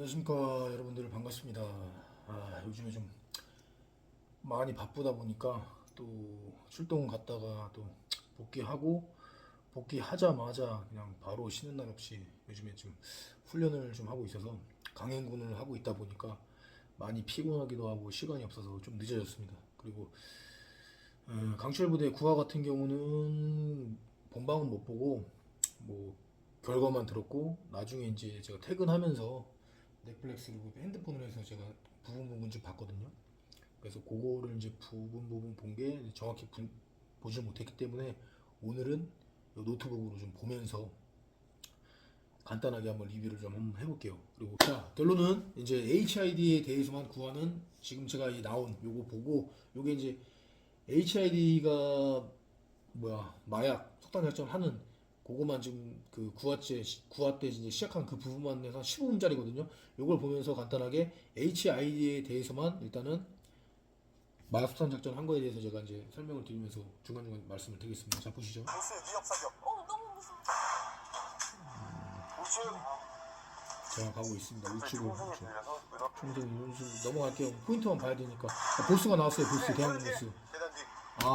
안녕하십니까 여러분들 반갑습니다. 요즘에 좀 많이 바쁘다 보니까 또 출동 갔다가 또 복귀하고 복귀하자마자 그냥 바로 쉬는 날 없이 요즘에 좀 훈련을 좀 하고 있어서 강행군을 하고 있다 보니까 많이 피곤하기도 하고 시간이 없어서 좀 늦어졌습니다. 그리고 강철부대 구화 같은 경우는 본방은 못 보고 뭐 결과만 들었고 나중에 이제 제가 퇴근하면서 넷플릭스로 핸드폰으로 해서 제가 부분 좀 봤거든요. 그래서 그거를 이제 부분 본 게 정확히 보지 못했기 때문에 오늘은 노트북으로 좀 보면서 간단하게 한번 리뷰를 좀 한번 해볼게요. 그리고 자 결론은 이제 HID에 대해서만 구하는 지금 제가 이 나온 요거 보고 요게 이제 HID가 뭐야 마약 석탄 작전하는 그거만 지금 그 구화 때 이제 시작한 그 부분만 해서 15분짜리거든요. 요걸 보면서 간단하게 HID에 대해서만 일단은 마약 석탄 작전 한 거에 대해서 제가 이제 설명을 드리면서 중간중간 말씀을 드리겠습니다. 자 보시죠. 보스 위협 사격. 너무 무서워. 우측. 제가 가고 있습니다. 우측으로 총성이 우측. 들려서 총선 넘어갈게요. 포인트만 봐야 되니까. 보스가 나왔어요. 보스 대한민국 보스. 계단 뒤.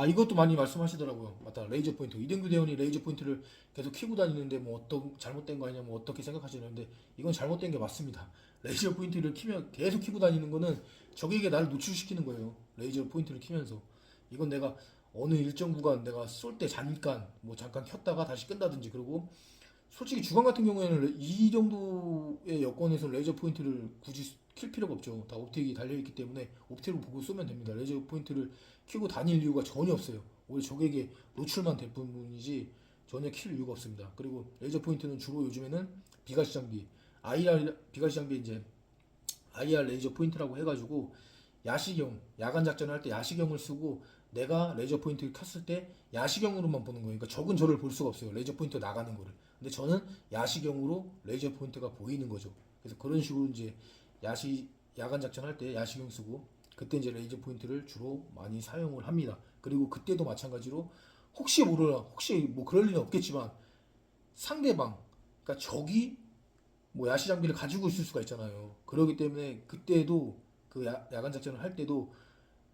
이것도 많이 말씀하시더라고요. 맞다. 레이저 포인트. 이등규 대원이 레이저 포인트를 계속 키고 다니는데 뭐 어떤 잘못된 거 아니냐 뭐 어떻게 생각하시는데 이건 잘못된 게 맞습니다. 레이저 포인트를 키면 계속 키고 다니는 거는 적에게 나를 노출시키는 거예요. 레이저 포인트를 키면서. 이건 내가 어느 일정 구간 내가 쏠 때 잠깐 뭐 잠깐 켰다가 다시 끈다든지 그러고 솔직히 주간 같은 경우에는 이 정도의 여건에서 레이저 포인트를 굳이 킬 필요가 없죠. 다 옵틱이 달려있기 때문에 옵틱을 보고 쏘면 됩니다. 레이저 포인트를 켜고 다닐 이유가 전혀 없어요. 오히려 적에게 노출만 될 뿐이지 전혀 킬 이유가 없습니다. 그리고 레이저 포인트는 주로 요즘에는 비가시 장비, IR 비가시 장비 이제 IR 레이저 포인트라고 해가지고 야시경, 야간 작전을 할 때 야시경을 쓰고 내가 레이저 포인트를 켰을 때 야시경으로만 보는 거예요. 그러니까 적은 저를 볼 수가 없어요. 레이저 포인트 나가는 거를. 근데 저는 야시경으로 레이저 포인트가 보이는 거죠. 그래서 그런 식으로 이제 야간 작전할 때 야시경 쓰고 그때 이제 레이저 포인트를 주로 많이 사용을 합니다. 그리고 그때도 마찬가지로 혹시 모르나 혹시 뭐 그럴 일은 없겠지만 상대방 그러니까 적이 뭐 야시 장비를 가지고 있을 수가 있잖아요. 그렇기 때문에 그때도 그 야간 작전을 할 때도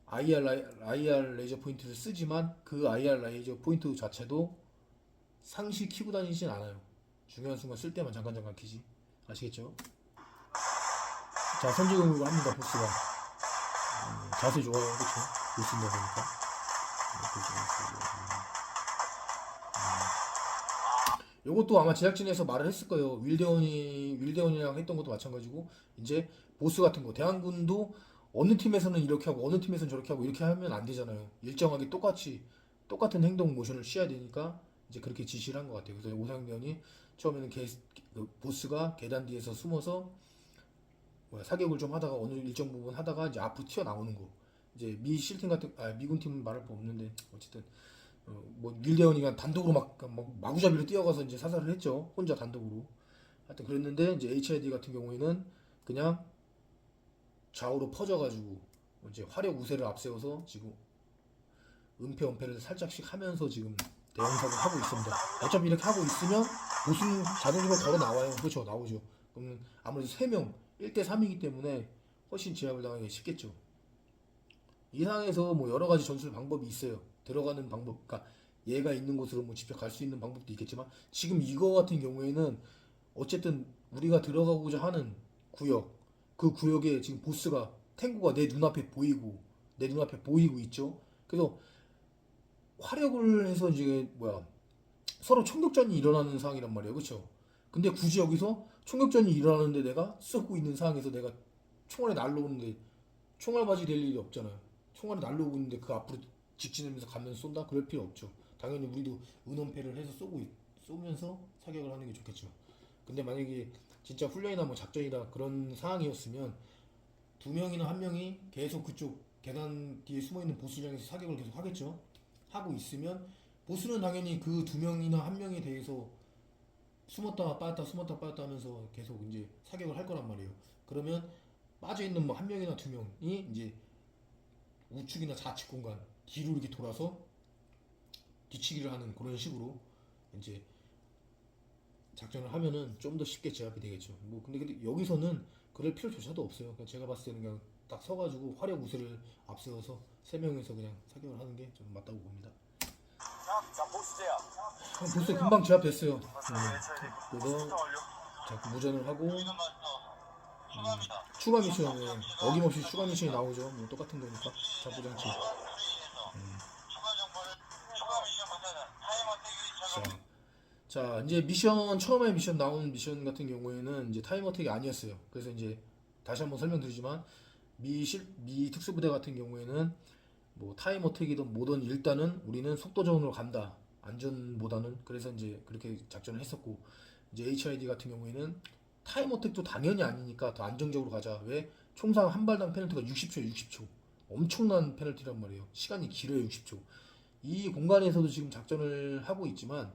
IR 레이저 포인트를 쓰지만 그 IR 레이저 포인트 자체도 상시 키고 다니진 않아요. 중요한 순간 쓸 때만 잠깐 키지. 아시겠죠? 자, 선제공격을 합니다, 보스가. 자세 좋아요, 그쵸? 보스인다 보니까. 요것도 아마 제작진에서 말을 했을 거예요. 윌대원이랑 했던 것도 마찬가지고, 이제 보스 같은 거, 대한군도 어느 팀에서는 이렇게 하고, 어느 팀에서는 저렇게 하고, 이렇게 하면 안 되잖아요. 일정하게 똑같은 행동 모션을 취해야 되니까, 이제 그렇게 지시를 한 것 같아요. 그래서 오상병이 처음에는 그 보스가 계단 뒤에서 숨어서 사격을 좀 하다가 어느 일정 부분 하다가 이제 앞으로 튀어나오는 거. 이제 미군 팀은 말할 거 없는데, 어쨌든, 뭐 윌대원이가 단독으로 막 마구잡이로 뛰어가서 이제 사살을 했죠. 혼자 단독으로. 하여튼 그랬는데 이제 HID 같은 경우에는 그냥 좌우로 퍼져가지고 이제 화력 우세를 앞세워서 지금 은폐를 살짝씩 하면서 지금 대응사를 하고 있습니다. 어차피 이렇게 하고 있으면 보수는 자동으로 걸어 나와요. 그렇죠, 나오죠. 그러면 아무래도 3명 1대3이기 때문에 훨씬 제압을 당하기 쉽겠죠. 이 상황에서 뭐 여러 가지 전술 방법이 있어요. 들어가는 방법, 그러니까 얘가 있는 곳으로 뭐 직접 갈 수 있는 방법도 있겠지만 지금 이거 같은 경우에는 어쨌든 우리가 들어가고자 하는 구역, 그 구역에 지금 보스가 탱고가 내 눈앞에 보이고 있죠. 그래서 화력을 해서 이제 서로 총격전이 일어나는 상황이란 말이에요, 그렇죠? 근데 굳이 여기서 총격전이 일어나는데 내가 쏘고 있는 상황에서 내가 총알이 날라오는데 총알바지 될 일이 없잖아요. 총알이 날라오고 있는데 그 앞으로 직진하면서 가면서 쏜다? 그럴 필요 없죠. 당연히 우리도 은원패를 해서 쏘면서 사격을 하는 게 좋겠죠. 근데 만약에 진짜 훈련이나 뭐 작전이다 그런 상황이었으면 두 명이나 한 명이 계속 그쪽 계단 뒤에 숨어있는 보스를 향해서 사격을 계속 하겠죠. 하고 있으면 보스는 당연히 그 두 명이나 한 명에 대해서 숨었다 빠졌다 하면서 계속 이제 사격을 할 거란 말이에요. 그러면 빠져있는 뭐 한 명이나 두 명이 이제 우측이나 좌측 공간 뒤로 이렇게 돌아서 뒤치기를 하는 그런 식으로 이제 작전을 하면은 좀 더 쉽게 제압이 되겠죠. 뭐 근데 여기서는 그럴 필요조차도 없어요. 그냥 제가 봤을 때는 그냥 딱 서가지고 화력 우세를 앞세워서 세 명에서 그냥 사격을 하는 게 저는 맞다고 봅니다. 자, 보스제야. 그럼 보스 금방 제압됐어요. 그래서 자, 완료. 자꾸 무전을 하고 추가 미션에 어김없이 추가 미션이 나오죠. 뭐 똑같은 거니까 자부장치. 자, 이제 미션 처음에 미션 나온 미션 같은 경우에는 이제 타임 어택이 아니었어요. 그래서 이제 다시 한번 설명드리지만 미 특수부대 같은 경우에는 뭐 타임 어택이든 뭐든 일단은 우리는 속도전으로 간다. 안전보다는. 그래서 이제 그렇게 작전을 했었고, 이제 HID 같은 경우에는 타임 어택도 당연히 아니니까 더 안정적으로 가자. 왜? 총상 한 발당 페널티가 60초에 60초. 엄청난 페널티란 말이에요. 시간이 길어요, 60초. 이 공간에서도 지금 작전을 하고 있지만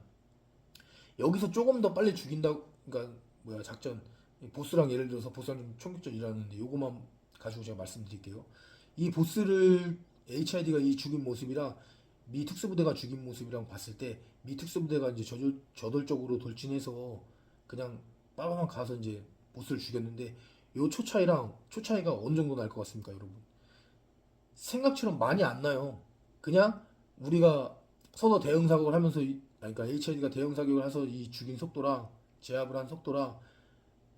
여기서 조금 더 빨리 죽인다고, 그러니까 뭐야 작전 보스랑 예를 들어서 보스랑 좀 총격전 일하는데 요거만 가지고 제가 말씀드릴게요. 이 보스를 HID가 이 죽인 모습이랑 미 특수부대가 죽인 모습이랑 봤을 때 미 특수부대가 이제 저돌적으로 돌진해서 그냥 빠바방 가서 이제 보스를 죽였는데 요 초 차이가 어느 정도 날 것 같습니까, 여러분? 생각처럼 많이 안 나요. 그냥 우리가 서로 대응 사격을 하면서 그러니까 HID가 대응 사격을 해서 이 죽인 속도랑 제압을 한 속도랑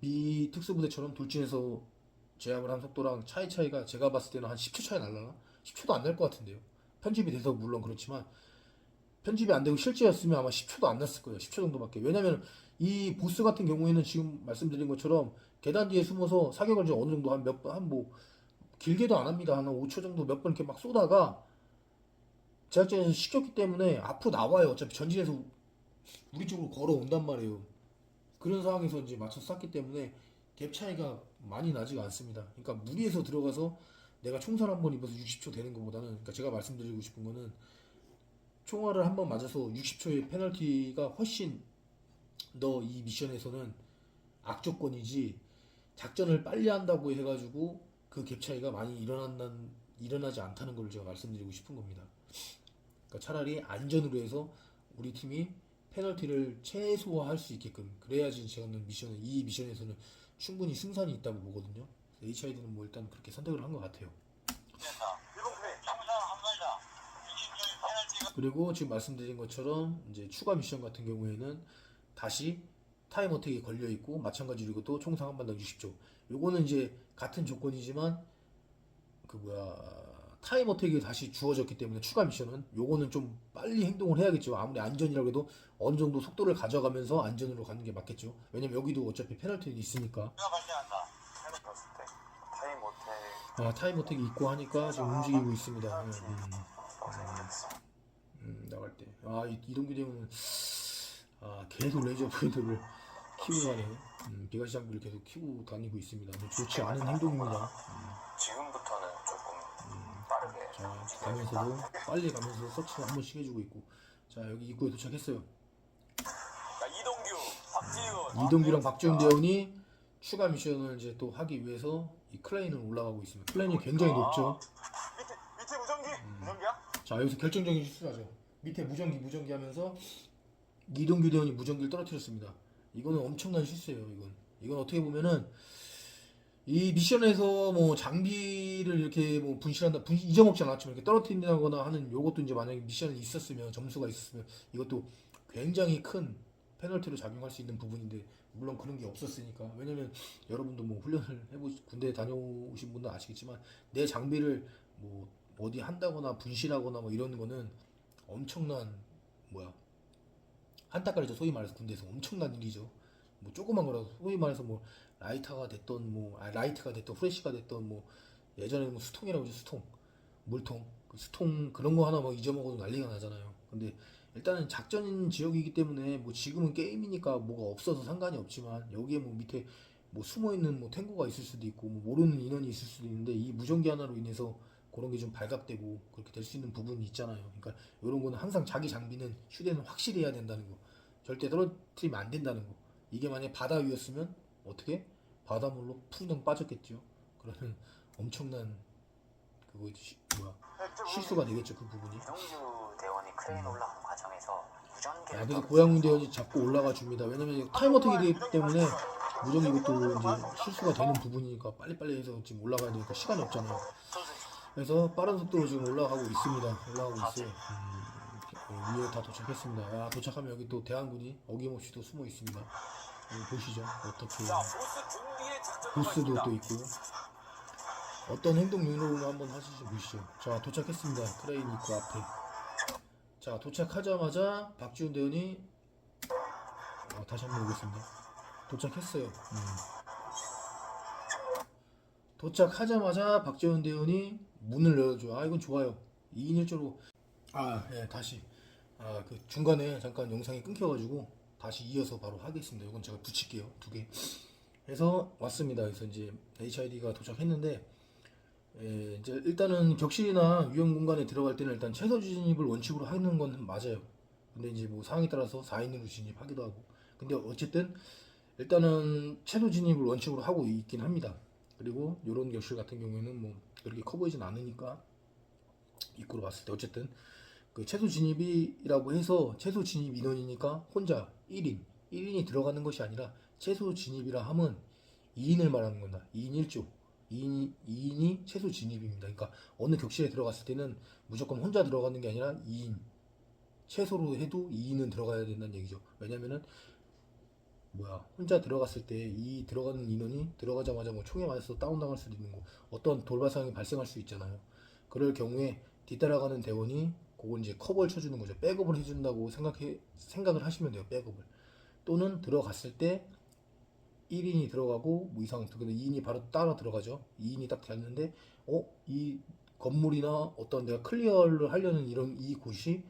미 특수부대처럼 돌진해서 제압을 한 속도랑 차이가 제가 봤을 때는 한 10초 차이 날라나? 10초도 안 날 것 같은데요. 편집이 돼서 물론 그렇지만 편집이 안 되고 실제였으면 아마 10초도 안 났을 거예요. 10초 정도밖에. 왜냐면 이 보스 같은 경우에는 지금 말씀드린 것처럼 계단 뒤에 숨어서 사격을 이제 어느 정도 한 길게도 안 합니다. 한 5초 정도 몇 번 이렇게 막 쏘다가 제작진에서 시켰기 때문에 앞으로 나와요. 어차피 전진해서 우리 쪽으로 걸어온단 말이에요. 그런 상황에서 이제 맞춰서 쐈기 때문에 갭 차이가 많이 나지가 않습니다. 그러니까 무리해서 들어가서 내가 총살 한 번 입어서 60초 되는 것보다는, 그러니까 제가 말씀드리고 싶은 거는 총알을 한 번 맞아서 60초의 페널티가 훨씬 더 이 미션에서는 악조건이지, 작전을 빨리 한다고 해가지고 그 갭 차이가 많이 일어나지 않다는 걸 제가 말씀드리고 싶은 겁니다. 그러니까 차라리 안전으로 해서 우리 팀이 페널티를 최소화할 수 있게끔 그래야지 저는 이 미션에서는 충분히 승산이 있다고 보거든요. HID는 뭐 일단 그렇게 선택을 한 것 같아요. 그리고 지금 말씀드린 것처럼 이제 추가 미션 같은 경우에는 다시 타임 어택이 걸려 있고 마찬가지로 이것도 총상 한 발당 60초. 요거는 이제 같은 조건이지만 타임 어택이 다시 주어졌기 때문에 추가 미션은 요거는 좀 빨리 행동을 해야겠죠. 아무리 안전이라고 해도 어느 정도 속도를 가져가면서 안전으로 가는 게 맞겠죠. 왜냐면 여기도 어차피 페널티는 있으니까. 타임 어택이 있고 하니까 지금 움직이고 있습니다. 나갈 때. 이동규 대원은 계속 레이저 포인트를 키고 가네요. 비가시 장비를 계속 키고 다니고 있습니다. 좋지 않은 행동입니다. 지금부터는 조금 빠르게. 자, 가면서도 빨리 가면서 서치를 한 번씩 해주고 있고. 자, 여기 입구에 도착했어요. 자, 이동규, 박지훈. 이동규랑 박지훈 대원이 추가 미션을 이제 또 하기 위해서 이 클레인을 올라가고 있습니다. 클레인이 굉장히 높죠. 밑에 무전기야? 자, 여기서 결정적인 실수를 하죠. 밑에 무전기 하면서 이동규 대원이 무전기를 떨어뜨렸습니다. 이거는 엄청난 실수예요. 이건 어떻게 보면은 이 미션에서 뭐 장비를 이렇게 뭐 잊어먹지 않았지만 이렇게 떨어뜨린다거나 하는 요것도 이제 만약에 미션이 있었으면, 점수가 있었으면 이것도 굉장히 큰 페널티로 작용할 수 있는 부분인데 물론 그런 게 없었으니까. 왜냐면 여러분도 뭐 훈련을 군대 다녀오신 분도 아시겠지만 내 장비를 뭐 어디 한다거나 분실하거나 뭐 이런 거는 엄청난 한따까리죠. 소위 말해서 군대에서 엄청난 일이죠. 뭐 조그만 거라도 소위 말해서 뭐 라이트가 됐던 후레쉬가 됐던 뭐 예전에는 뭐 수통이라고 하죠. 수통, 물통, 수통 그런 거 하나 뭐 잊어먹어도 난리가 나잖아요. 근데 일단은 작전 지역이기 때문에 뭐 지금은 게임이니까 뭐가 없어서 상관이 없지만 여기에 뭐 밑에 뭐 숨어 있는 뭐 탱고가 있을 수도 있고 뭐 모르는 인원이 있을 수도 있는데 이 무전기 하나로 인해서 그런 게 좀 발각되고 그렇게 될 수 있는 부분이 있잖아요. 그러니까 이런 거는 항상 자기 장비는 휴대는 확실히 해야 된다는 거. 절대 떨어뜨리면 안 된다는 거. 이게 만약 바다 위였으면 어떻게? 바닷물로 풍덩 빠졌겠죠. 그러면 엄청난 실수가 되겠죠. 그 부분이. 이동규 대원이 크레인 올라가는 과정에서 무전기 아, 그래서 고양이 대원이 잡고 올라가 줍니다. 왜냐면 타임 어택이기 때문에 무조건 이것도 이제 실수가 되는 부분이니까 빨리빨리 해서 지금 올라가야 되니까 시간이 없잖아요. 그래서 빠른 속도로 지금 올라가고 있습니다. 올라가고 있어요. 위에 다 도착했습니다. 아, 도착하면 여기 또 대한군이 어김없이 또 숨어 있습니다. 여기 보시죠. 어떻게 보스도 또 있고 어떤 행동 용도로 한번 하시죠. 보시죠. 자, 도착했습니다. 크레인 입구 앞에. 자, 도착하자마자 박지훈 대원이 다시 한번 보겠습니다. 도착했어요. 도착하자마자 박지훈 대원이 문을 열어줘. 아, 이건 좋아요. 2인 1조로. 예, 다시. 그 중간에 잠깐 영상이 끊겨가지고 다시 이어서 바로 하겠습니다. 이건 제가 붙일게요. 2개. 해서 왔습니다. 그래서 이제 HID가 도착했는데, 이제 일단은 격실이나 위험 공간에 들어갈 때는 일단 최소 진입을 원칙으로 하는 건 맞아요. 근데 이제 뭐 상황에 따라서 4인으로 진입하기도 하고. 근데 어쨌든 일단은 최소 진입을 원칙으로 하고 있긴 합니다. 그리고 이런 격실 같은 경우에는 뭐 그렇게 커 보이진 않으니까 입구로 봤을 때 어쨌든 그 최소 진입이라고 해서 최소 진입 인원이니까 혼자 1인이 들어가는 것이 아니라 최소 진입이라 함은 2인을 말하는 건다. 2인 1조. 2인이 최소 진입입니다. 그러니까 어느 격실에 들어갔을 때는 무조건 혼자 들어가는 게 아니라 2인. 최소로 해도 2인은 들어가야 된다는 얘기죠. 왜냐면은 혼자 들어갔을 때 이 들어가는 인원이 들어가자마자 뭐 총에 맞아서 다운당할 수도 있는 거, 어떤 돌발 상황이 발생할 수 있잖아요. 그럴 경우에 뒤따라가는 대원이 그걸 이제 커버를 쳐주는 거죠. 백업을 해준다고 생각을 하시면 돼요. 백업을. 또는 들어갔을 때 1인이 들어가고 뭐 이상 2인이 바로 따라 들어가죠. 2인이 딱 됐는데 이 건물이나 어떤 내가 클리어를 하려는 이 곳이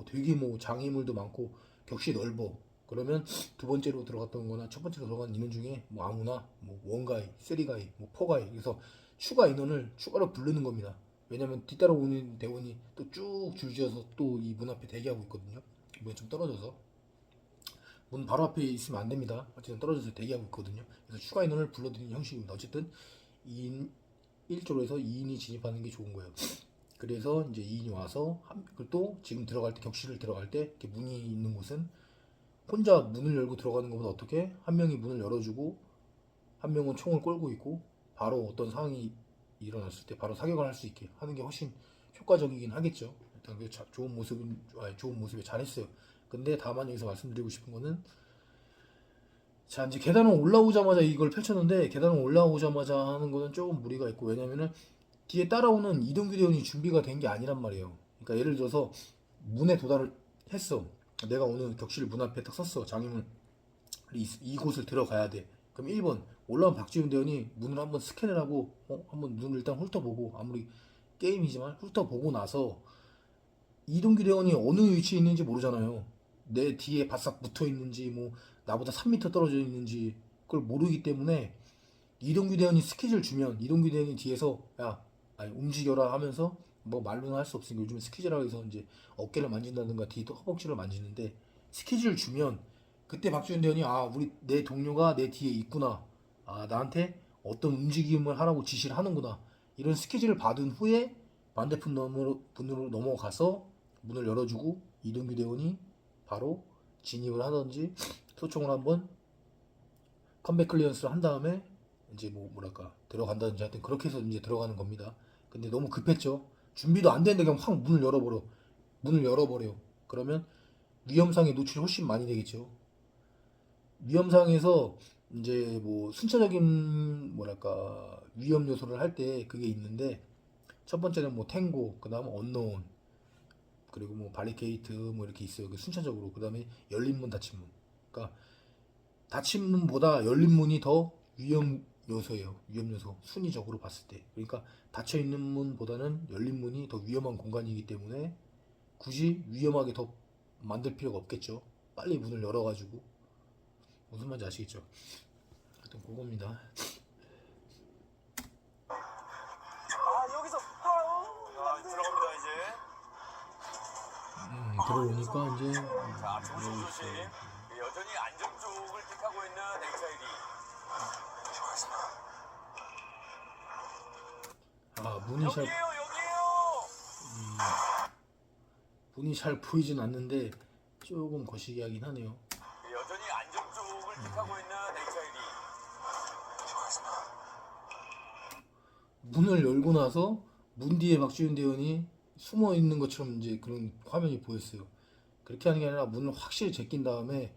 되게 뭐 장애물도 많고 격시 넓어. 그러면 두 번째로 들어갔던 거나 첫 번째로 들어간 인원 중에 뭐 아무나 뭐 원가이, 쓰리가이, 뭐 포가이, 그래서 추가 인원을 추가로 부르는 겁니다. 왜냐면 뒤따라오는 대원이 또 쭉 줄지어서 또 이 문 앞에 대기하고 있거든요. 이번에 좀 떨어져서 문 바로 앞에 있으면 안 됩니다. 어쨌든 떨어져서 대기하고 있거든요. 그래서 추가 인원을 불러드리는 형식입니다. 어쨌든 2인 1조로 해서 2인이 진입하는 게 좋은 거예요. 그래서 이제 2인이 와서 그리고 또 지금 들어갈 때 격실을 들어갈 때 이렇게 문이 있는 곳은 혼자 문을 열고 들어가는 것보다 어떻게 한 명이 문을 열어주고 한 명은 총을 끌고 있고 바로 어떤 상황이 일어났을 때 바로 사격을 할 수 있게 하는 게 훨씬 효과적이긴 하겠죠. 일단 그 좋은 모습에 잘했어요. 근데 다만 여기서 말씀드리고 싶은 거는 자, 이제 계단을 올라오자마자 이걸 펼쳤는데 계단을 올라오자마자 하는 거는 조금 무리가 있고, 왜냐면은 뒤에 따라오는 이동규 대원이 준비가 된 게 아니란 말이에요. 그러니까 예를 들어서 문에 도달을 했어. 내가 오늘 격실 문 앞에 딱 섰어. 장애물 이곳을 들어가야 돼. 그럼 1번 올라온 박지훈 대원이 문을 한번 스캔을 하고 한번 눈을 일단 훑어보고, 아무리 게임이지만 훑어보고 나서 이동규 대원이 어느 위치에 있는지 모르잖아요. 내 뒤에 바싹 붙어 있는지 뭐 나보다 3m 떨어져 있는지 그걸 모르기 때문에 이동규 대원이 스케줄 주면 이동규 대원이 뒤에서 움직여라 하면서 뭐 말로는 할 수 없으니까 요즘에 스케줄이라고 해서 이제 어깨를 만진다든가 뒤 허벅지를 만지는데, 스케줄 주면 그때 박지훈 대원이 우리 내 동료가 내 뒤에 있구나, 나한테 어떤 움직임을 하라고 지시를 하는구나, 이런 스케줄을 받은 후에 반대편 분으로 넘어가서 문을 열어주고 이동규 대원이 바로 진입을 하든지 소총을 한번 컴백 클리어런스를 한 다음에 이제 들어간다든지 하여튼 그렇게 해서 이제 들어가는 겁니다. 근데 너무 급했죠. 준비도 안 됐는데 그냥 확 문을 열어버려. 그러면 위험상의 노출이 훨씬 많이 되겠죠. 위험상에서 이제 뭐 순차적인 위험 요소를 할 때 그게 있는데, 첫 번째는 뭐 탱고, 그 다음 언노운, 그리고 뭐 바리케이트 뭐 이렇게 있어요. 그 순차적으로. 그 다음에 열린 문, 닫힌 문. 그러니까 닫힌 문보다 열린 문이 더 위험 요소예요. 위험 요소 순위적으로 봤을 때. 그러니까 닫혀 있는 문보다는 열린 문이 더 위험한 공간이기 때문에 굳이 위험하게 더 만들 필요가 없겠죠. 빨리 문을 열어가지고. 무슨 말인지 아시겠죠? 하여튼 그겁니다. 여기서 들어갑니다 이제. 들어오니까 이제 자, 조심조심. 여전히 안전 쪽을 택하고 있는 HID. 문이 잘 여기에요. 문이 잘 보이진 않는데 조금 거시기하긴 하네요. 여전히 안전쪽을 택하고 있는 HID. 문을 열고 나서 문 뒤에 박지훈 대원이 숨어 있는 것처럼 이제 그런 화면이 보였어요. 그렇게 하는 게 아니라 문을 확실히 제낀 다음에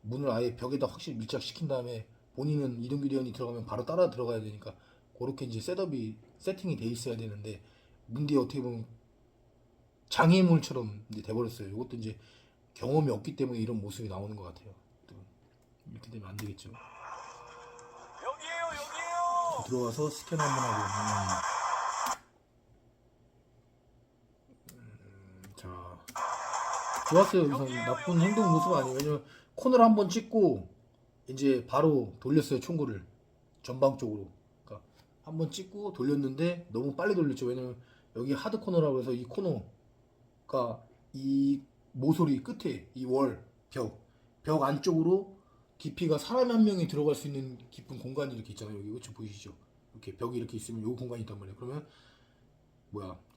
문을 아예 벽에다 확실히 밀착시킨 다음에 본인은 이동규 대원이 들어가면 바로 따라 들어가야 되니까 그렇게 이제 셋업이 세팅이 돼 있어야 되는데 문 뒤에 어떻게 보면 장애물처럼 이제 돼버렸어요. 이것도 이제 경험이 없기 때문에 이런 모습이 나오는 것 같아요. 또 이렇게 되면 안 되겠죠. 여기에요. 들어와서 스캔 한번 하고. 자, 좋았어요. 여기서 나쁜 행동 모습 아니에요. 왜냐면 코너를 한번 찍고 이제 바로 돌렸어요. 총구를 전방 쪽으로. 그러니까 한번 찍고 돌렸는데 너무 빨리 돌렸죠. 왜냐면 여기 하드 코너라고 해서 이 코너가 이 모서리 끝에 이 월, 벽 안쪽으로 깊이가 사람 한 명이 들어갈 수 있는 깊은 공간이 이렇게 있잖아요. 여기 그렇죠, 보이시죠? 이렇게 벽이 이렇게 있으면 요 공간이 있단 말이에요. 그러면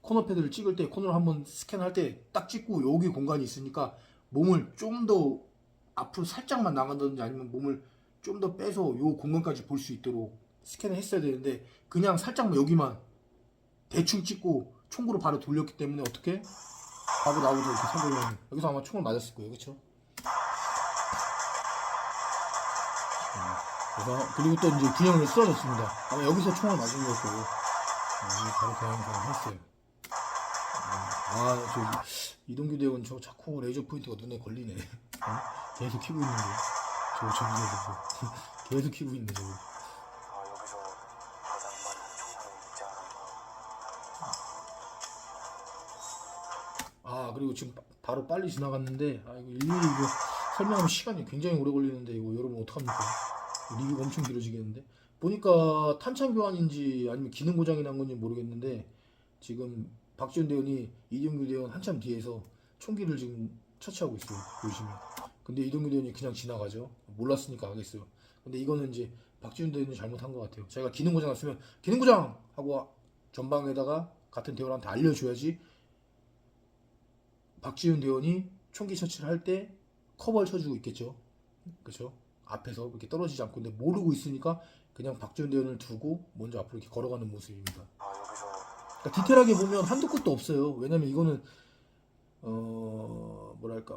코너 패드를 찍을 때 코너를 한번 스캔할 때 딱 찍고 여기 공간이 있으니까 몸을 좀 더 앞으로 살짝만 나간다든지 아니면 몸을 좀 더 빼서 요 공간까지 볼 수 있도록 스캔을 했어야 되는데 그냥 살짝만 여기만 대충 찍고 총구로 바로 돌렸기 때문에 어떻게 바로 나오죠. 이렇게 선별로 여기서 아마 총을 맞았을 거예요. 그렇죠? 그래서 그리고 또 이제 균형을 쓰러졌습니다. 아마 여기서 총을 맞은 걸 거고 바로 대항상 했어요. 저 이동규 대원 저 자꾸 레이저 포인트가 눈에 걸리네. 계속 키고 있는데 저 점수에서 계속 키고 있네 저거. 여기서 가장 많은 총상을 믿지 않았나. 그리고 지금 바로 빨리 지나갔는데 이거 일일이 이거 설명하면 시간이 굉장히 오래 걸리는데 이거 여러분 어떡합니까? 리뷰가 엄청 길어지겠는데 보니까 탄창 교환인지 아니면 기능 고장이 난 건지 모르겠는데 지금 박지훈 대원이 이동규 대원 한참 뒤에서 총기를 지금 처치하고 있어요. 보시면. 근데 이동규 대원이 그냥 지나가죠. 몰랐으니까 하겠어요. 근데 이거는 이제 박지훈 대원이 잘못한 것 같아요. 제가 기능 고장 났으면 기능 고장 하고 전방에다가 같은 대원한테 알려줘야지. 박지훈 대원이 총기 처치를 할 때 커버를 쳐주고 있겠죠. 그렇죠? 앞에서 이렇게 떨어지지 않고 근데 모르고 있으니까 그냥 박지훈 대원을 두고 먼저 앞으로 이렇게 걸어가는 모습입니다. 그러니까 디테일하게 보면 한도 끝도 없어요. 왜냐면 이거는 뭐랄까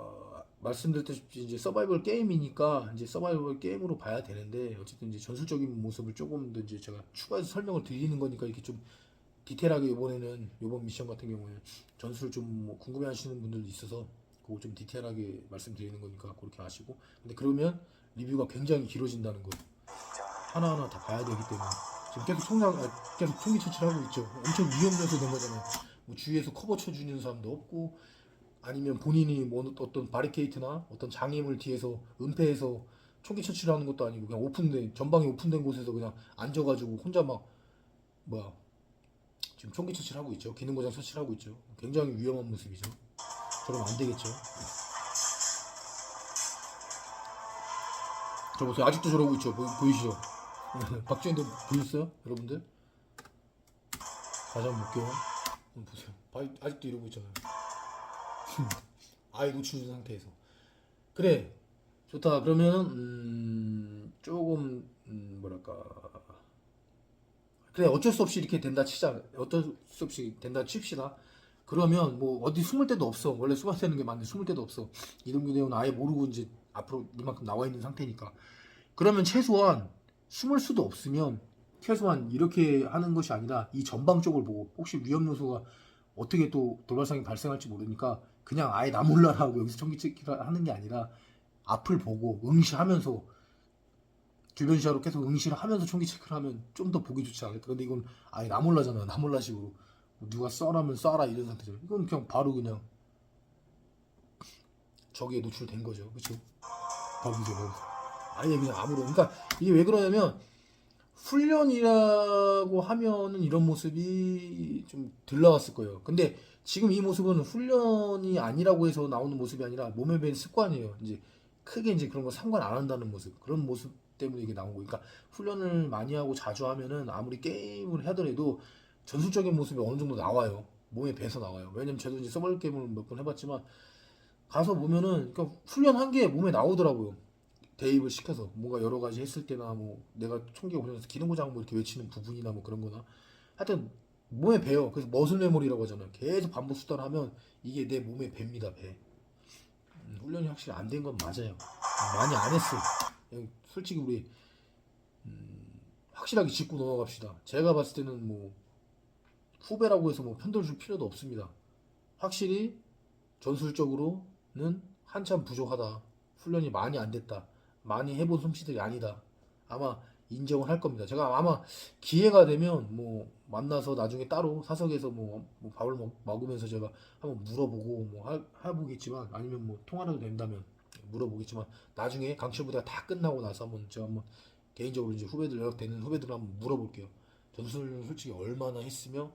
말씀드렸다시피 이제 서바이벌 게임이니까 이제 서바이벌 게임으로 봐야 되는데 어쨌든 이제 전술적인 모습을 조금 더 이제 제가 추가해서 설명을 드리는 거니까 이렇게 좀 디테일하게 이번 미션 같은 경우에 전술 좀뭐 궁금해하시는 분들도 있어서 그거 좀 디테일하게 말씀드리는 거니까 그렇게 아시고 근데 그러면 리뷰가 굉장히 길어진다는 거 하나하나 다 봐야 되기 때문에 지금 계속 총기 처치를 하고 있죠. 엄청 위험 요소된 거잖아요. 뭐 주위에서 커버 쳐주는 사람도 없고 아니면 본인이 뭐 어떤 바리케이트나 어떤 장애물 뒤에서 은폐해서 총기 처치를 하는 것도 아니고 그냥 전방에 오픈된 곳에서 그냥 앉아가지고 혼자 지금 총기 처치를 하고 있죠. 기능 고장 처치를 하고 있죠. 굉장히 위험한 모습이죠. 저러면 안 되겠죠. 저 보세요. 아직도 저러고 있죠. 보이시죠? 박지훈도 보셨어요? 여러분들? 다시 한번 볼게요. 보세요. 아직도 이러고 있잖아요. 아예 노출된 상태에서. 그래. 좋다. 그러면 조금 뭐랄까 그래 어쩔 수 없이 이렇게 된다 치자. 어쩔 수 없이 된다 칩시다. 그러면 뭐 어디 숨을 데도 없어. 원래 숨어야 되는 게 맞는데 숨을 데도 없어. 이동규 대원은 아예 모르고 이제 앞으로 이만큼 나와 있는 상태니까. 그러면 최소한 숨을 수도 없으면 최소한 이렇게 하는 것이 아니라 이 전방 쪽을 보고 혹시 위험 요소가 어떻게 또 돌발상이 발생할지 모르니까 그냥 아예 나 몰라라 하고 여기서 총기 찍기를 하는 게 아니라 앞을 보고 응시하면서 주변 시야로 계속 응시를 하면서 총기 체크를 하면 좀 더 보기 좋지 않을까. 근데 이건 아예 나 몰라잖아. 나 몰라식으로 누가 쏴라면 쏴라 이런 상태죠. 이건 그냥 바로 그냥 저기에 노출된 거죠. 그렇죠? 거기서 아예 그냥 아무런. 그러니까 이게 왜 그러냐면 훈련이라고 하면은 이런 모습이 좀 덜 나왔을 거예요. 근데 지금 이 모습은 훈련이 아니라고 해서 나오는 모습이 아니라 몸에 밴 습관이에요. 이제 크게 이제 그런 거 상관 안 한다는 모습. 그런 모습 때문에 이게 나온 거예요. 그러니까 훈련을 많이 하고 자주 하면은 아무리 게임을 하더라도 전술적인 모습이 어느 정도 나와요. 몸에 배서 나와요. 왜냐면 저도 이제 서바이벌 게임을 몇 번 해봤지만 가서 보면은 그러니까 훈련한 게 몸에 나오더라고요. 대입을 시켜서 뭔가 여러 가지 했을 때나 뭐 내가 총기가 보면서 기능 고장 뭐 이렇게 외치는 부분이나 뭐 그런 거나 하여튼 몸에 배요. 그래서 머슬 메모리라고 하잖아요. 계속 반복 수단하면 이게 내 몸에 뵱니다. 배. 훈련이 확실히 안 된 건 맞아요. 많이 안 했어. 그냥 솔직히 우리 확실하게 짚고 넘어갑시다. 제가 봤을 때는 뭐 후배라고 해서 뭐 편들 줄 필요도 없습니다. 확실히 전술적으로는 한참 부족하다. 훈련이 많이 안 됐다. 많이 해본 솜씨들이 아니다. 아마 인정을 할 겁니다. 제가 아마 기회가 되면 뭐 만나서 나중에 따로 사석에서 뭐 밥을 먹으면서 제가 한번 물어보고 뭐 해보겠지만 아니면 뭐 통화라도 된다면 물어보겠지만 나중에 강철 부대가 다 끝나고 나서 한번 제가 한번 개인적으로 이제 후배들 연락되는 후배들 한번 물어볼게요. 전술 솔직히 얼마나 했으며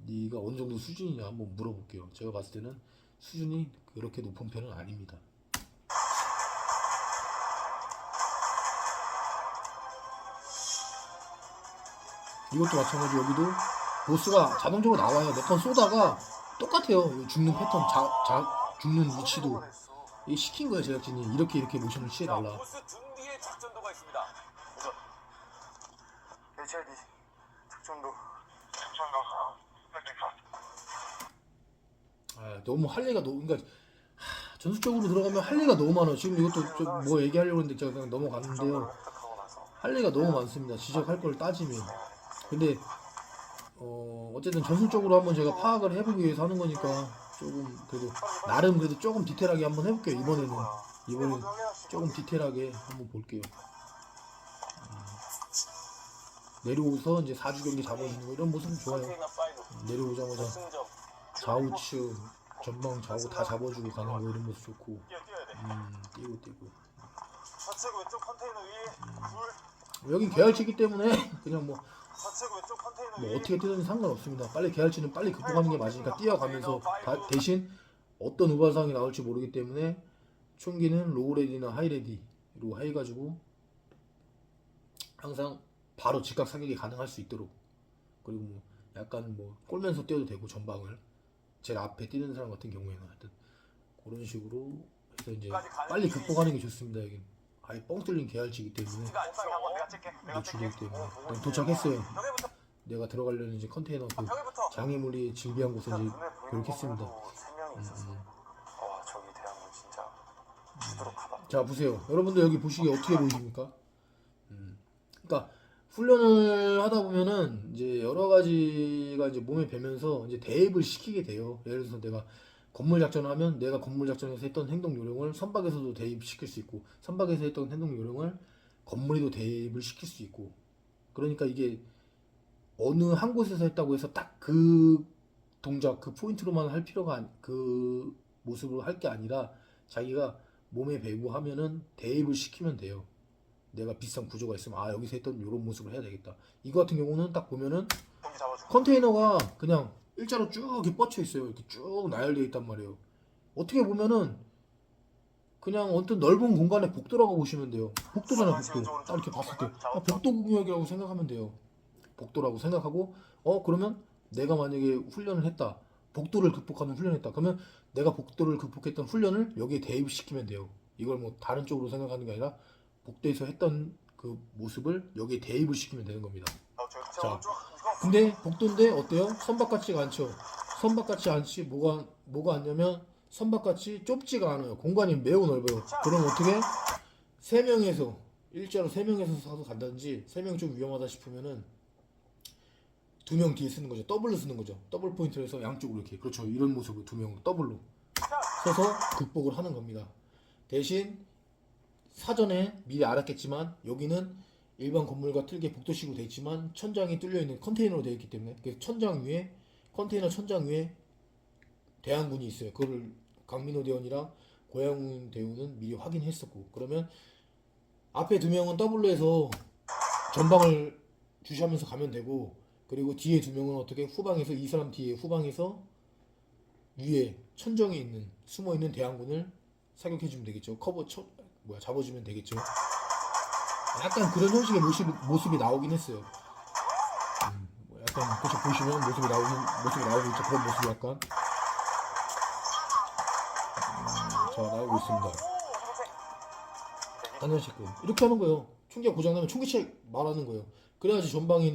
네가 어느 정도 수준이냐 한번 물어볼게요. 제가 봤을 때는 수준이 그렇게 높은 편은 아닙니다. 이것도 마찬가지. 여기도 보스가 자동적으로 나와요. 몇 번 쏘다가 똑같아요. 죽는 패턴, 죽는 위치도 이 시킨 거예요. 제작진이 이렇게 모션을 자, 취해달라. 보스 준비의 작전도가 있습니다. 우선 HID 작전도 아, 너무 할 얘기가 너무 그러니까 전술적으로 들어가면 할 얘기가 너무 많아요. 지금 이것도 좀 뭐 얘기하려고 했는데 제가 그냥 넘어갔는데요. 획득하고 나서 할 얘기가 너무 많습니다. 지적할 걸 따지면. 근데 어쨌든 전술적으로 한번 제가 파악을 해보기 위해서 하는 거니까 조금 그래도 나름 그래도 조금 디테일하게 한번 해볼게요. 이번에는 조금 디테일하게 한번 볼게요. 내려오서 이제 4주 경기 잡아주는 거 이런 모습은 좋아요. 컨테이너 파이브 내려오자마자 승점 좌우측 전방 좌우 다 잡아주고 가는 거 이런 모습 좋고 뛰어야 돼. 뛰고 좌측 왼쪽 컨테이너 위에 둘, 여긴 계열치기 때문에 그냥 뭐 좌측 왼쪽 컨테이너 위에 어떻게 뛰든지 상관없습니다. 빨리 계열치는 빨리 극복하는 게 맞으니까 뛰어가면서 대신 어떤 우발상이 나올지 모르기 때문에 총기는 로우레디나 하이레디로 해가지고 항상 바로 즉각 사격이 가능할 수 있도록 그리고 뭐 약간 뭐 꼴면서 뛰어도 되고 전방을 제일 앞에 뛰는 사람 같은 경우에는 하여튼 그런 식으로 해서 이제 빨리 극복하는 게 좋습니다. 여긴 아예 뻥 뚫린 계열치기 때문에 가 안 쳐. 내가 찍게 노출되기 때문에 일단 도착했어요. 벽에부터 내가 들어가려는 이제 컨테이너 그 벽에부터 장애물이 질비한 곳에 이제 그렇게 했습니다. 3명이 있었어. 저기 대학은 진짜 부드럽하다. 자 보세요. 여러분들 여기 보시기에 어떻게 보이십니까? 그러니까 훈련을 하다 보면은 이제 여러 가지가 이제 몸에 배면서 이제 대입을 시키게 돼요. 예를 들어서 내가 건물 작전을 하면 내가 건물 작전에서 했던 행동 요령을 선박에서도 대입시킬 수 있고 선박에서 했던 행동 요령을 건물에도 대입을 시킬 수 있고 그러니까 이게 어느 한 곳에서 했다고 해서 딱 그 동작 그 포인트로만 할 필요가 그 모습으로 할 게 아니라 자기가 몸에 배고 하면은 대입을 시키면 돼요. 내가 비슷한 구조가 있으면 아 여기서 했던 이런 모습을 해야 되겠다. 이거 같은 경우는 딱 보면은 경기 잡아줘. 컨테이너가 그냥 일자로 쭉 이렇게 뻗쳐 있어요. 이렇게 쭉 나열되어 있단 말이에요. 어떻게 보면은 그냥 어떤 넓은 공간에 복도라고 보시면 돼요. 복도잖아 복도. 딱 이렇게 봤을 때 복도 구역이라고 생각하면 돼요. 복도라고 생각하고 그러면 내가 만약에 훈련을 했다. 복도를 극복하는 훈련을 했다. 그러면 내가 복도를 극복했던 훈련을 여기에 대입시키면 돼요. 이걸 뭐 다른 쪽으로 생각하는 게 아니라 복도에서 했던 그 모습을 여기에 대입을 시키면 되는 겁니다. 자, 근데 복도인데 어때요? 선박 같지가 않죠. 선박 같지 않지. 뭐가 않냐면 선박 같이 좁지가 않아요. 공간이 매우 넓어요. 그럼 어떻게? 세 명에서 일자로 세 명에서 사서 간다든지 세 명 좀 위험하다 싶으면은 2명 뒤에 쓰는 거죠. 더블로 쓰는 거죠. 더블 포인트를 해서 양쪽으로 이렇게 그렇죠. 이런 모습으로 2명 더블로 서서 극복을 하는 겁니다. 대신 사전에 미리 알았겠지만 여기는 일반 건물과 틀게 복도식으로 되어 있지만 천장이 뚫려 있는 컨테이너로 되어 있기 때문에 그래서 천장 위에 컨테이너 천장 위에 대항군이 있어요. 그걸 강민호 대원이랑 고양훈 대원은 미리 확인했었고 그러면 앞에 2명은 더블로 해서 전방을 주시하면서 가면 되고 그리고 뒤에 2명은 어떻게 후방에서 이 사람 뒤에 후방에서 위에 천정에 있는 숨어 있는 대항군을 사격해주면 되겠죠. 잡아주면 되겠죠. 약간 그런 형식의 모습이 나오긴 했어요. 약간 그렇게 보시면 모습이 나오고 있죠. 그런 모습이 약간 자 나오고 있습니다. 단연식구 이렇게 하는 거예요. 총기가 고장나면 총기책 말하는 거예요. 그래야지 전방에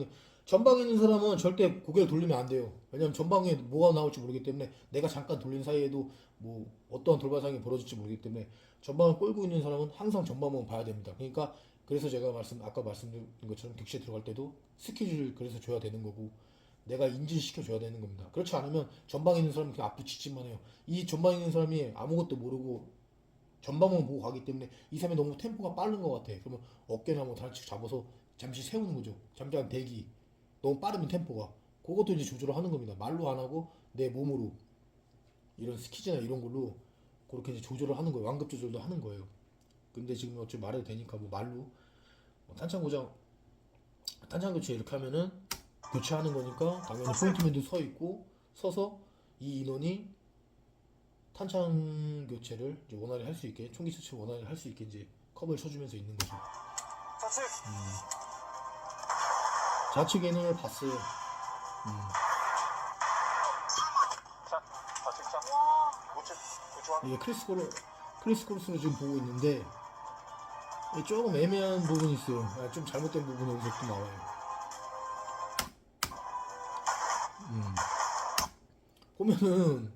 있는 사람은 절대 고개를 돌리면 안 돼요. 왜냐면 전방에 뭐가 나올지 모르기 때문에 내가 잠깐 돌린 사이에도 뭐 어떠한 돌발 상황이 벌어질지 모르기 때문에 전방을 끌고 있는 사람은 항상 전방만 봐야 됩니다. 그러니까 그래서 제가 아까 말씀드린 것처럼 격시에 들어갈 때도 스퀴즈를 그래서 줘야 되는 거고 내가 인지를 시켜줘야 되는 겁니다. 그렇지 않으면 전방에 있는 사람은 그냥 앞뒤치기만 해요. 이 전방에 있는 사람이 아무것도 모르고 전방만 보고 가기 때문에 이 사람이 너무 템포가 빠른 것 같아. 그러면 어깨나 뭐 단축 잡아서 잠시 세우는 거죠. 잠깐 대기. 너무 빠르면 템포가. 그것도 이제 조절을 하는 겁니다. 말로 안 하고 내 몸으로 이런 스키즈나 이런 걸로 그렇게 이제 조절을 하는 거예요. 완급 조절도 하는 거예요. 근데 지금 어차피 말해도 되니까 뭐 말로 탄창 교체 이렇게 하면은 교체하는 거니까 당연히 포인트맨도 서 있고 서서 이 인원이 탄창 교체를 이제 원활히 할 수 있게 총기 수치를 원활히 할 수 있게 이제 컵을 쳐주면서 있는 거죠. 좌측. 좌측 인원을 봤어요. 자, 좌측 자. 우측 우측. 이게 크리스 코르스를 지금 보고 있는데 이게 조금 애매한 부분이 있어요. 좀 잘못된 부분이 여기서 또 나와요. 보면은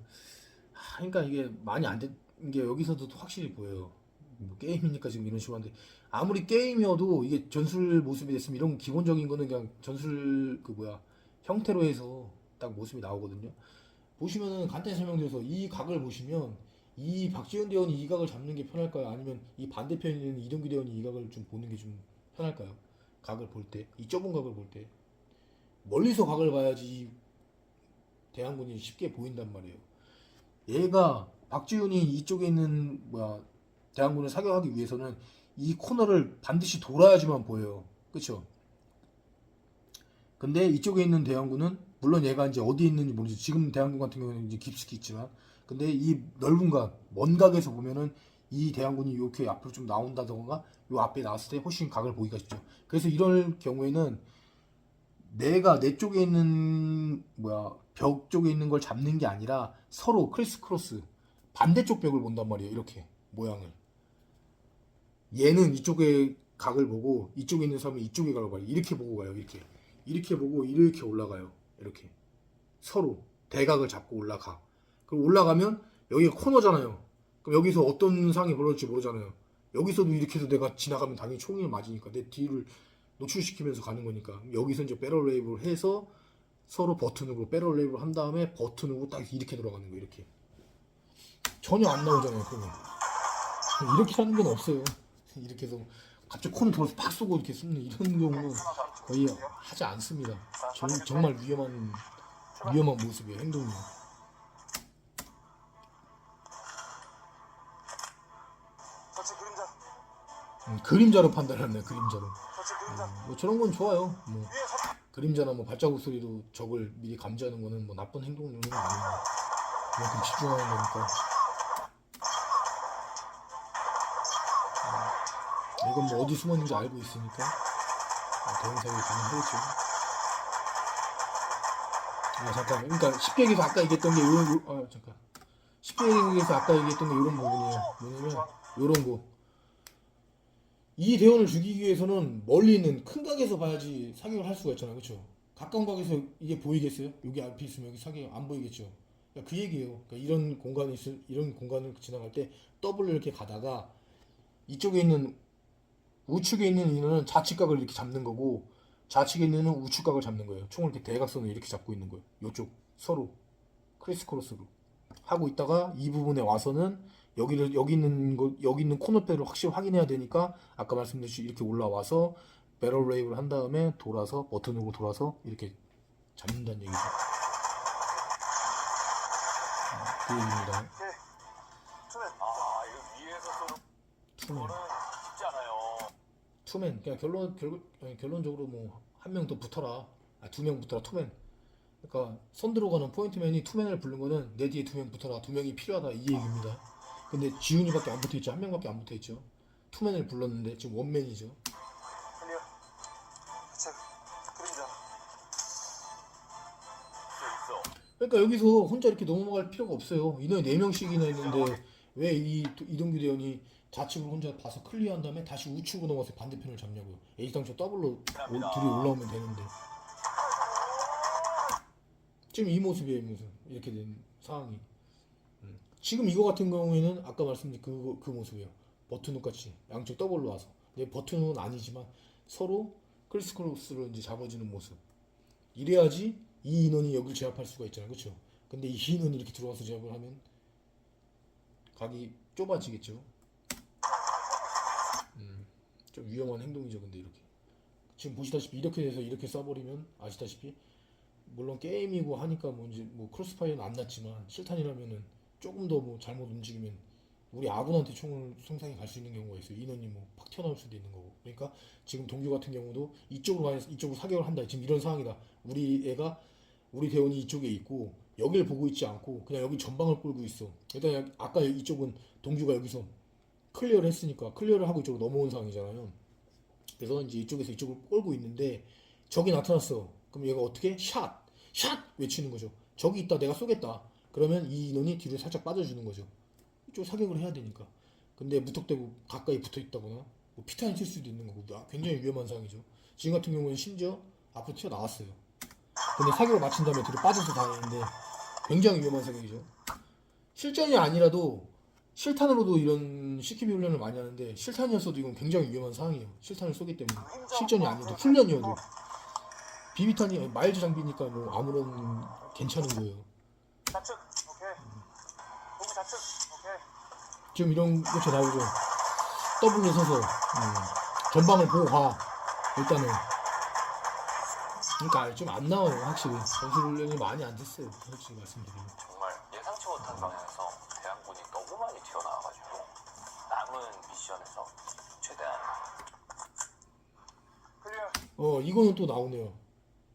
그러니까 이게 많이 안 된 게 여기서도 확실히 보여요. 뭐 게임이니까 지금 이런 식으로 하는데 아무리 게임이어도 이게 전술 모습이 됐으면 이런 기본적인 거는 그냥 전술 형태로 해서 딱 모습이 나오거든요. 보시면은 간단히 설명드려서 이 각을 보시면 이 박지훈 대원이 이 각을 잡는 게 편할까요? 아니면 이 반대편에 있는 이동규 대원이 이 각을 좀 보는 게 좀 편할까요? 각을 볼 때, 이 좁은 각을 볼 때 멀리서 각을 봐야지 대한군이 쉽게 보인단 말이에요. 얘가 박지훈이 이쪽에 있는 대한군을 사격하기 위해서는 이 코너를 반드시 돌아야지만 보여요. 그쵸? 근데 이쪽에 있는 대한군은 물론 얘가 이제 어디에 있는지 모르지. 지금 대한군 같은 경우는 이제 깊숙이 있지만 근데 이 넓은 각, 먼 각에서 보면은 이 대한군이 이렇게 앞으로 좀 나온다던가 요 앞에 나왔을 때 훨씬 각을 보기가 쉽죠. 그래서 이럴 경우에는 내가 내 쪽에 있는 벽 쪽에 있는 걸 잡는 게 아니라 서로 크로스 반대쪽 벽을 본단 말이에요. 이렇게 모양을 얘는 이쪽에 각을 보고 이쪽에 있는 사람은 이쪽에 각을 봐요. 이렇게 보고 가요. 이렇게 보고 이렇게 올라가요. 이렇게 서로 대각을 잡고 올라가. 그럼 올라가면 여기가 코너잖아요. 그럼 여기서 어떤 상황이 벌어질지 모르잖아요. 여기서도 이렇게 해서 내가 지나가면 당연히 총이 맞으니까 내 뒤를 노출시키면서 가는 거니까 여기서 이제 배럴 레이브를 해서 서로 버튼으로 배럴 레이브를 한 다음에 버튼으로 딱 이렇게 돌아가는 거예요. 이렇게 전혀 안 나오잖아요. 그러면 이렇게 하는 건 없어요. 이렇게 해서 갑자기 코너 돌아서 팍 쏘고 이렇게 쏘는 이런 경우는 거의 하지 않습니다. 정말 위험한 모습이에요. 행동이에요. 좌측 그림자. 그림자로 판단하네. 그림자로. 좌측 그림자. 뭐 저런 건 좋아요. 뭐 위에 서. 그림자나 뭐 발자국 소리로 적을 미리 감지하는 거는 뭐 나쁜 행동은 아닙니다. 그만큼 집중하는 거니까. 이건 뭐 어디 숨었는지 알고 있으니까 대응 사격이 가능하겠죠. 잠깐. 그러니까 쉽게 얘기해서 아까 얘기했던 게 쉽게 얘기해서 아까 얘기했던 게 이런 부분이에요. 뭐냐면 이런 거. 이 대원을 죽이기 위해서는 멀리 있는 큰 각에서 봐야지 사격을 할 수가 있잖아요. 그렇죠? 가까운 각에서 이게 보이겠어요? 여기 앞에 있으면 여기 사격 안 보이겠죠? 그러니까 그 얘기예요. 그러니까 이런 공간을 지나갈 때 더블로 이렇게 가다가 이쪽에 있는 우측에 있는 인원은 좌측각을 이렇게 잡는 거고 좌측에 있는 인원은 우측각을 잡는 거예요. 총을 이렇게 대각선으로 이렇게 잡고 있는 거예요. 이쪽 서로 크로스로 하고 있다가 이 부분에 와서는 여기 있는 코너백을 확실히 확인해야 되니까 아까 말씀드렸듯이 이렇게 올라와서 배럴 레이브를 한 다음에 돌아서 버튼으로 돌아서 이렇게 잡는다는 얘기죠. 그 얘기입니다. 이거 위에서 쏘는 투맨. 거는 쉽지 않아요. 투맨. 그냥 결론적으로 뭐 한 명 더 붙어라. 두 명 붙어라. 투맨. 그러니까 손 들어가는 포인트맨이 투맨을 부른 거는 내 뒤에 두 명 붙어라. 두 명이 필요하다 이 얘기입니다. 근데 지훈이밖에 안 붙어있죠. 한 명밖에 안 붙어있죠. 투맨을 불렀는데 지금 원맨이죠. 클리어. 좌측 그림자. 있어. 그러니까 여기서 혼자 이렇게 넘어갈 필요가 없어요. 인원이 4명씩이나 있는데 왜 이 이동규 대원이 좌측으로 혼자 봐서 클리어한 다음에 다시 우측으로 넘어서 반대편을 잡냐고요. A상처 더블로 둘이 올라오면 되는데 지금 이 모습이에요. 이 모습. 이렇게 된 상황이. 지금 이거 같은 경우에는 아까 말씀드린 그 모습이에요. 버튼훅 같이 양쪽 더블로 와서. 근데 버튼은 아니지만 서로 크리스크로스로 이제 잡아주는 모습. 이래야지 이 인원이 여기를 제압할 수가 있잖아요. 그렇죠? 근데 이 인원이 이렇게 들어와서 제압을 하면 각이 좁아지겠죠. 좀 위험한 행동이죠. 근데 이렇게 지금 보시다시피 이렇게 돼서 이렇게 쏴버리면 아시다시피 물론 게임이고 하니까 뭐 이제 뭐 크로스파이어는 안 났지만 실탄이라면은 조금 더 뭐 잘못 움직이면 우리 아군한테 총을 손상이 갈 수 있는 경우가 있어요. 인원이 뭐 팍 튀어나올 수도 있는 거고. 그러니까 지금 동규 같은 경우도 이쪽으로 사격을 한다. 지금 이런 상황이다. 우리 대원이 이쪽에 있고 여기를 보고 있지 않고 그냥 여기 전방을 끌고 있어. 일단 아까 이쪽은 동규가 여기서 클리어를 했으니까 클리어를 하고 이쪽으로 넘어온 상황이잖아요. 그래서 이제 이쪽에서 이쪽을 끌고 있는데 적이 나타났어. 그럼 얘가 어떻게 샷 외치는 거죠. 적이 있다. 내가 쏘겠다. 그러면 이 인원이 뒤로 살짝 빠져주는 거죠. 이쪽 사격을 해야 되니까. 근데 무턱대고 가까이 붙어 있다거나 뭐 피탄이 튈 수도 있는 거고 굉장히 위험한 상황이죠. 지금 같은 경우는 심지어 앞으로 튀어나왔어요. 근데 사격을 마친 다음에 뒤로 빠져서 다니는데 굉장히 위험한 사격이죠. 실전이 아니라도 실탄으로도 이런 CQB 훈련을 많이 하는데 실탄이었어도 이건 굉장히 위험한 상황이에요. 실탄을 쏘기 때문에 실전이 아니어도 훈련이어도 비비탄이 마일드 장비니까 뭐 아무런 괜찮은 거예요. 좌측. 오케이. 동규 좌측. 오케이. 지금 이런 것이 나오죠. 더블로 서서 전방을 보고 가. 일단은 그러니까 좀 안 나와요. 확실히 전술 훈련이 많이 안 됐어요. 솔직히 말씀드리면. 정말 예상치 못한 방향에서 대한군이 너무 많이 튀어나와가지고 남은 미션에서 최대한 클리어. 이거는 또 나오네요.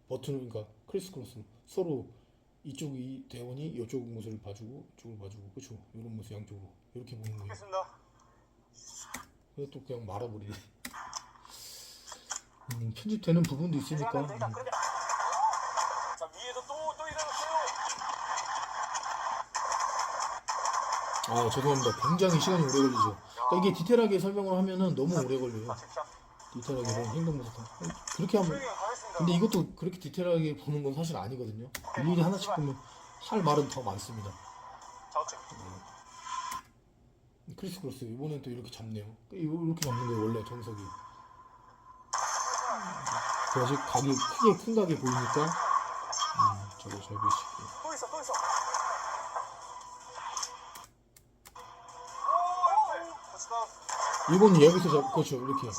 버튼 그러니까 크리스크로스 서로 이쪽이 대원이 이쪽 모습을 봐주고 이쪽을 봐주고 그렇죠. 이런 모습 양쪽으로 이렇게 보는 거예요. 알겠습니다. 근데 또 그냥 말아버리네. 편집되는 부분도 있으니까. 자, 위에도 또 일어났어요. 아 죄송합니다. 굉장히 시간이 오래 걸리죠. 그러니까 이게 디테일하게 설명을 하면은 너무 오래 걸려요. 좌측 샷. 디테일하게 행동 모습 그렇게 하면. 조용히 가겠습니다. 근데 이것도 그렇게 디테일하게 보는 건 사실 아니거든요. 일일이 하나씩 보면 할 말은 더 많습니다. 좌측. 크리스크로스 이번엔 또 이렇게 잡네요. 이렇게 잡는 거예요 원래 정석이. 그래서 각이 크게 큰 각이 보이니까 저거 잘 보시고. 또 있어. 터치다운. 이건 여기서 그렇죠 이렇게.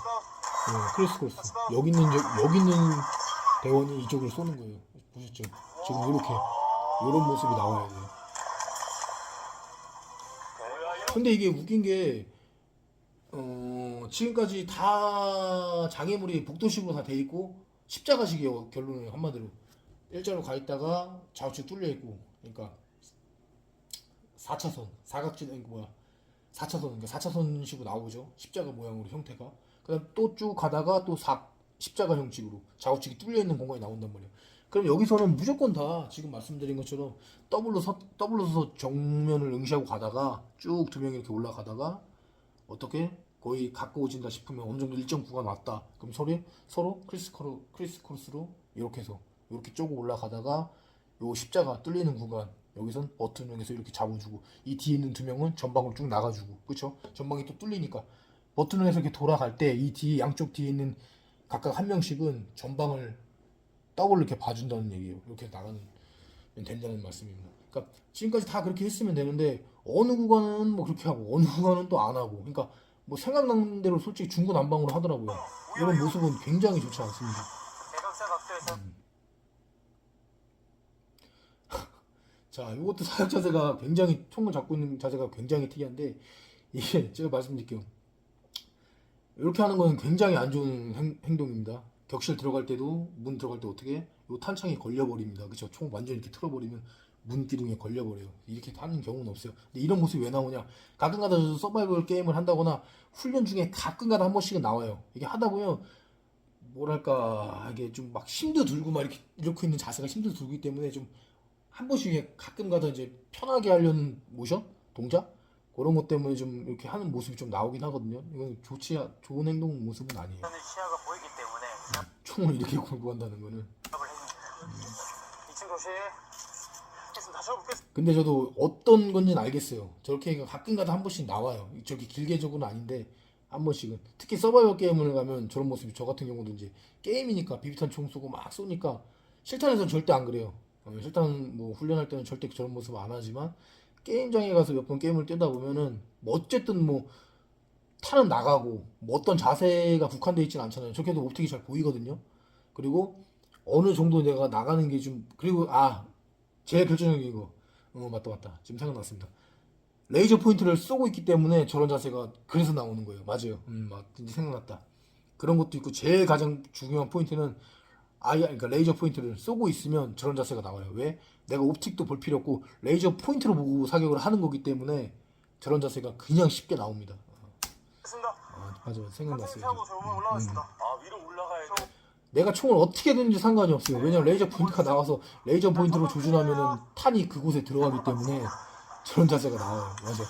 크리스크로스 여기 있는 대원이 이쪽을 쏘는 거예요. 보셨죠? 지금 이렇게 이런 모습이 나와야 돼요. 근데 이게 웃긴 게 지금까지 다 장애물이 복도식으로 다 돼 있고 십자가식이에요. 결론은 한마디로 일자로 가 있다가 좌우측 뚫려 있고 그러니까 4차선 사각지대 뭐야 4차선 그러니까 4차선식으로 나오죠. 십자가 모양으로 형태가. 그다음 또 쭉 가다가 또 십자가 형식으로 좌우측이 뚫려 있는 공간이 나온단 말이에요. 그럼 여기서는 무조건 다 지금 말씀드린 것처럼 더블로 서서 정면을 응시하고 가다가 쭉 두 명이 이렇게 올라가다가 어떻게 거의 가까워진다 싶으면 어느 정도 일정 구간 왔다. 그럼 서로 크리스크로스로 이렇게 해서 이렇게 쪼고 올라가다가 요 십자가 뚫리는 구간 여기선 버튼형에서 이렇게 잡아주고 이 뒤에 있는 두 명은 전방으로 쭉 나가주고 그렇죠? 전방이 또 뚫리니까 버튼형에서 이렇게 돌아갈 때 이 뒤에 양쪽 뒤에 있는 각각 한 명씩은 전방을 더블로 이렇게 봐준다는 얘기예요. 이렇게 나가면 된다는 말씀입니다. 그러니까 지금까지 다 그렇게 했으면 되는데 어느 구간은 뭐 그렇게 하고 어느 구간은 또 안 하고 그러니까 뭐 생각나는 대로 솔직히 중구난방으로 하더라고요. 이런 모습은 굉장히 좋지 않습니다. 대각선 각도에서. 자, 이것도 사격 자세가 굉장히 총을 잡고 있는 자세가 굉장히 특이한데 이게 제가 말씀드릴게요. 이렇게 하는 건 굉장히 안 좋은 행동입니다. 격실 들어갈 때도 문 들어갈 때 어떻게 요 탄창이 걸려버립니다. 그렇죠? 총 완전히 이렇게 틀어버리면 문 기둥에 걸려버려요. 이렇게 하는 경우는 없어요. 근데 이런 모습이 왜 나오냐? 가끔가다 서바이벌 게임을 한다거나 훈련 중에 가끔가다 한 번씩은 나와요. 이게 하다 보면 뭐랄까 이게 좀 막 힘도 들고 막 이렇게 있는 자세가 힘도 들기 때문에 좀 한 번씩 가끔가다 이제 편하게 하려는 모션 동작 그런 것 때문에 좀 이렇게 하는 모습이 좀 나오긴 하거든요. 이건 좋은 행동 모습은 아니에요. 현재 시야가 보이기 때문에 총을 이렇게 걸고 한다는 거는. 작업을 해줍니다. 2층 조심. 했습니다. 다시 해보겠습니다. 근데 저도 어떤 건지는 알겠어요. 저렇게 가끔가다 한 번씩 나와요. 저렇게 길게적으로는 아닌데 한 번씩은. 특히 서바이벌 게임을 가면 저런 모습이, 저 같은 경우도 이제 게임이니까 비비탄 총 쏘고 막 쏘니까, 실탄에서는 절대 안 그래요. 실탄 뭐 훈련할 때는 절대 저런 모습 안 하지만 게임장에 가서 몇 번 게임을 뛰다 보면은 뭐 어쨌든 뭐 탄은 나가고 뭐 어떤 자세가 국한되어 있진 않잖아요. 저렇게도 옵틱이 잘 보이거든요. 그리고 어느 정도 내가 나가는 게 좀, 그리고 제일 결정적인 거, 맞다, 지금 생각났습니다. 레이저 포인트를 쏘고 있기 때문에 저런 자세가 그래서 나오는 거예요. 맞아요. 이제 생각났다. 그런 것도 있고, 제일 가장 중요한 포인트는 그러니까 레이저 포인트를 쏘고 있으면 저런 자세가 나와요. 왜? 내가 옵틱도 볼 필요 없고 레이저 포인트로 보고 사격을 하는 거기 때문에 저런 자세가 그냥 쉽게 나옵니다. 했습니다. 맞아, 생각났어요. 하고 조금만 올라가겠습니다. 아, 위로 올라가야 돼. 내가 총을 어떻게 든지 상관이 없어요. 왜냐면 레이저 포인트가 나와서 레이저 포인트로 조준하면은 탄이 그곳에 들어가기 때문에 저런 자세가 나와요. 맞아.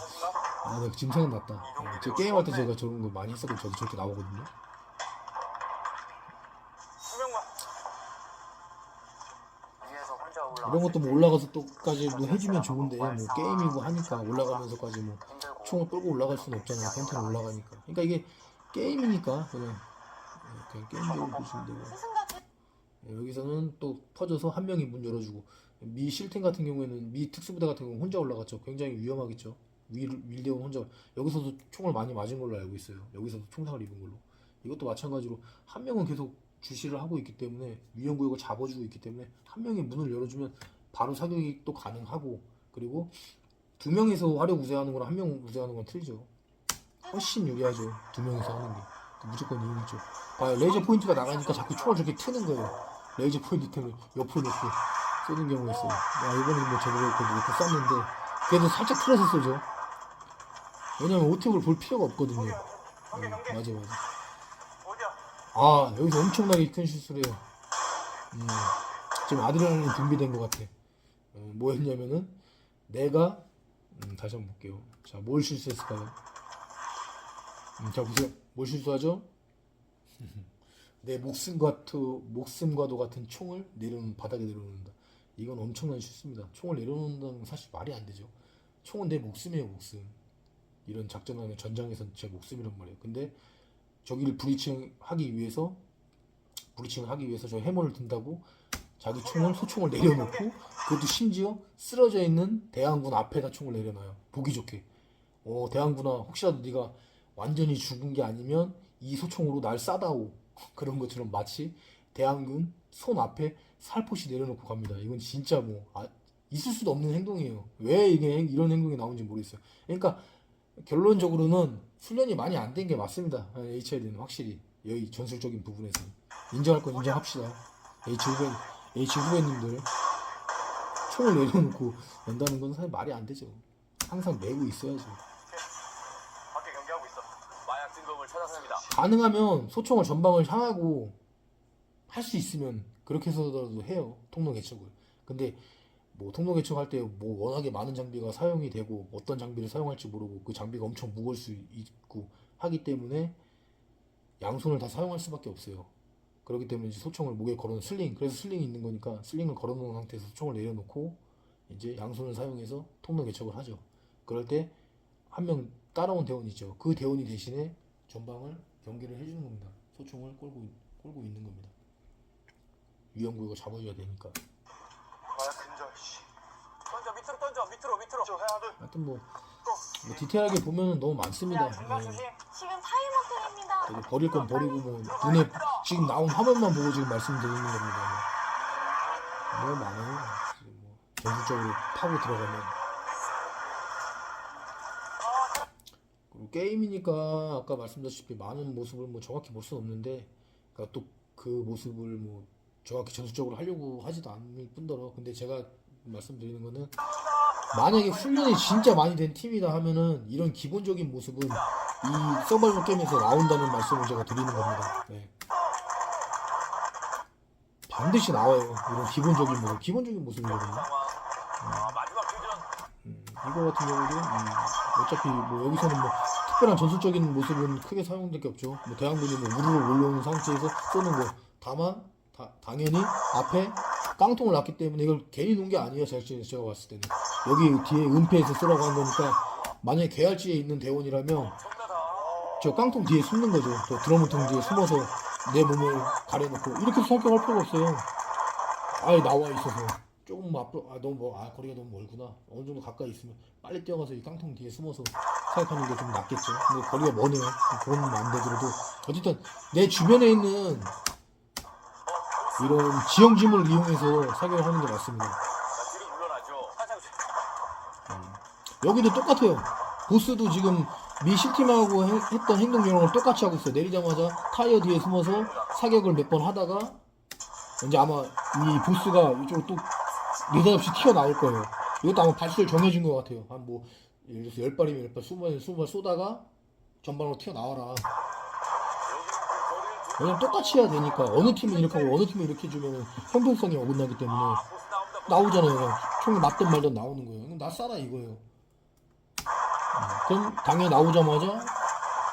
내가 지금 생각났다. 제가 게임할 때 제가 저런 거 많이 했었고 저도 저렇게 나오거든요. 한 명만. 위에서 혼자 올라가. 이런 것도 뭐 올라가서 또까지 뭐 해주면 좋은데, 뭐 게임이고 하니까 올라가면서까지 뭐 총을 끌고 올라갈 수는 없잖아요. 펜트는 올라가니까. 그러니까 이게 게임이니까 그냥 게임적으로 보시면 되고. 여기서는 또 퍼져서 한 명이 문 열어주고, 미 실템 같은 경우에는, 미 특수부대 같은 경우는 혼자 올라갔죠. 굉장히 위험하겠죠. 윌대원 혼자. 여기서도 총을 많이 맞은 걸로 알고 있어요. 여기서도 총상을 입은 걸로. 이것도 마찬가지로 한 명은 계속 주시를 하고 있기 때문에, 위험구역을 잡아주고 있기 때문에 한 명이 문을 열어주면 바로 사격이 또 가능하고, 그리고 두 명이서 화력 우세하는 거랑 한 명 우세하는 건 틀리죠. 훨씬 유리하죠. 두 명이서 하는 게. 무조건 이기죠. 봐요, 레이저 포인트가 나가니까 자꾸 총을 저렇게 트는 거예요. 레이저 포인트 때문에 옆으로 놓고 쏘는 경우가 있어요. 이번에 뭐 저거 놓고 쐈는데 그래도 살짝 틀어서 쏘죠. 왜냐면 오팁을 볼 필요가 없거든요. 맞아. 어디야? 여기서 엄청나게 큰 실수를 해요. 지금 아드레날린이 분비된 것 같아. 뭐 했냐면은 내가 다시 한번 볼게요. 자, 뭘 실수했을까요? 자, 보세요. 뭘 실수하죠? 내 목숨과도 같은 총을 바닥에 내려놓는다. 이건 엄청난 실수입니다. 총을 내려놓는다는 건 사실 말이 안 되죠. 총은 내 목숨이에요, 목숨. 이런 작전하는 전장에서는 제 목숨이란 말이에요. 근데 저기를 브리칭하기 위해서 저 해머를 든다고 자기 소총을 내려놓고, 그것도 심지어 쓰러져 있는 대항군 앞에다 총을 내려놔요. 보기 좋게. 대항군아, 혹시라도 네가 완전히 죽은 게 아니면 이 소총으로 날 쏴다오. 그런 것처럼 마치 대항군 손 앞에 살포시 내려놓고 갑니다. 이건 진짜 있을 수도 없는 행동이에요. 왜 이런 행동이 나오는지 모르겠어요. 그러니까 결론적으로는 훈련이 많이 안 된 게 맞습니다. HL은 확실히 여기 전술적인 부분에서 인정할 건 인정합시다. H 후배님들 총을 내려놓고 연다는 건 사실 말이 안 되죠. 항상 메고 있어야죠. 밖에 경기하고 있어. 마약 증거물 찾았습니다. 가능하면 소총을 전방을 향하고 할 수 있으면 그렇게 해서라도 해요. 통로 개척을. 근데 뭐 통로 개척할 때 뭐 워낙에 많은 장비가 사용이 되고 어떤 장비를 사용할지 모르고 그 장비가 엄청 무거울 수 있고 하기 때문에 양손을 다 사용할 수밖에 없어요. 그렇기 때문에 이제 소총을 목에 걸어놓은 그래서 슬링이 있는 거니까 슬링을 걸어놓은 상태에서 소총을 내려놓고 이제 양손을 사용해서 통로 개척을 하죠. 그럴 때 한 명 따라온 대원이 있죠. 그 대원이 대신에 전방을 경계를 해주는 겁니다. 소총을 끌고 있는 겁니다. 위험구역을 잡아줘야 되니까. 마약 근절. 던져, 밑으로 던져, 밑으로. 저 하나 둘. 하여튼 뭐 디테일하게 보면은 너무 많습니다. 중간 조심. 지금 타이머 중입니다. 버릴 건 버리고 뭐 눈에 지금 나온 화면만 보고 지금 말씀드리는 겁니다. 너무 많아요. 지금 뭐 전술적으로 파고 들어가면. 그리고 게임이니까 아까 말씀드렸다시피 많은 모습을 뭐 정확히 볼 수는 없는데, 그러니까 또 그 모습을 뭐 정확히 전술적으로 하려고 하지도 않을 뿐더러, 근데 제가 말씀드리는 거는 만약에 훈련이 진짜 많이 된 팀이다 하면은 이런 기본적인 모습은 이 서바이벌 게임에서 나온다는 말씀을 제가 드리는 겁니다. 네. 반드시 나와요. 이런 기본적인 모습이거든요. 마지막 교전. 이거 같은 경우도 어차피 뭐 여기서는 뭐 특별한 전술적인 모습은 크게 사용될 게 없죠. 뭐 대항군이 뭐 우르르 올라오는 상태에서 쏘는 거. 다만 당연히 앞에 깡통을 놨기 때문에 이걸 괜히 놓은 게 아니에요. 제가 봤을 때는 여기 뒤에 은폐해서 쓰라고 한 거니까 만약에 계알지에 있는 대원이라면 저 깡통 뒤에 숨는 거죠. 저 드러문통 뒤에 숨어서 내 몸을 가려놓고 이렇게 성격할 필요가 없어요. 아예 나와 있어서 조금 앞으로 너무 거리가 너무 멀구나. 어느 정도 가까이 있으면 빨리 뛰어가서 이 깡통 뒤에 숨어서 사격하는 게 좀 낫겠죠. 근데 거리가 머네요. 그건 안 되더라도 어쨌든 내 주변에 있는 이런 지형지물을 이용해서 사격을 하는 게 맞습니다. 뒤로 물러나죠. 여기도 똑같아요. 보스도 지금 미 실팀하고 했던 행동 요령을 똑같이 하고 있어요. 내리자마자 타이어 뒤에 숨어서 사격을 몇 번 하다가 이제 아마 이 보스가 이쪽으로 또 느닷없이 튀어나올 거예요. 이것도 아마 발수를 정해준 것 같아요. 한 뭐 예를 들어서 10발이면 10발, 20발 쏘다가 전방으로 튀어나와라. 왜냐면 똑같이 해야 되니까 어느 팀은 이렇게 하고 어느 팀은 이렇게 해주면 형평성이 어긋나기 때문에 나오잖아요. 그냥 총을 맞든 말든 나오는 거예요. 그럼 나 쏴라 이거예요. 그럼 당연히 나오자마자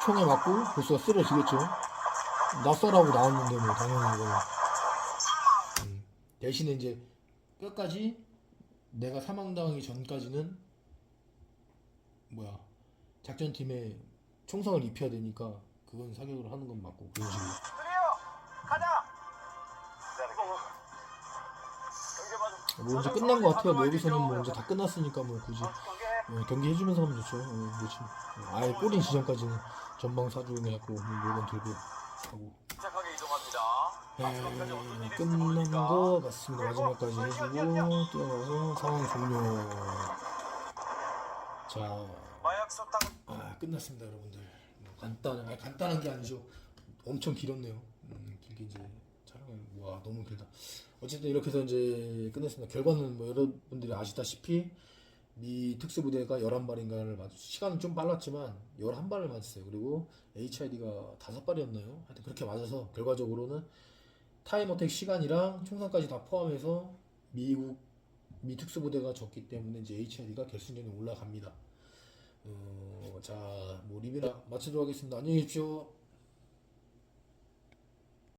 총에 맞고 보스가 쓰러지겠죠. 나 쏴라고 나왔는데 뭐 당연히 이거는 대신에 이제 끝까지 내가 사망당하기 전까지는 작전팀에 총상을 입혀야 되니까 그건 사격을 하는 건 맞고 그런 식으로. 드디어 가자. 뭐 이제 끝난 것 같아요. 뭐 여기서는 뭐 이제 다 끝났으니까 뭐 굳이 경계. 경기 해주면서 하면 좋죠. 그렇지. 아예 꼬린 지점까지는 전방 사중해갖고 물건 들고 하고. 침착하게 이동합니다. 끝난 거 같습니다. 마지막까지 해주고 뛰어가서 상황 종료. 자, 마약서 땅. 끝났습니다, 여러분들. 간단한 게 아니죠. 엄청 길었네요. 길게 이제 촬영을 너무 길다. 어쨌든 이렇게 해서 이제 끝냈습니다. 결과는 뭐 여러분들이 아시다시피 미 특수부대가 11발인가를 맞았어요. 시간은 좀 빨랐지만 11발을 맞았어요. 그리고 HID가 5발이었나요? 하여튼 그렇게 맞아서 결과적으로는 타임어택 시간이랑 총상까지 다 포함해서 미 특수부대가 졌기 때문에 이제 HID가 결승전에 올라갑니다. 자, 뭐 리뷰나 마치도록 하겠습니다. 안녕히 계십시오.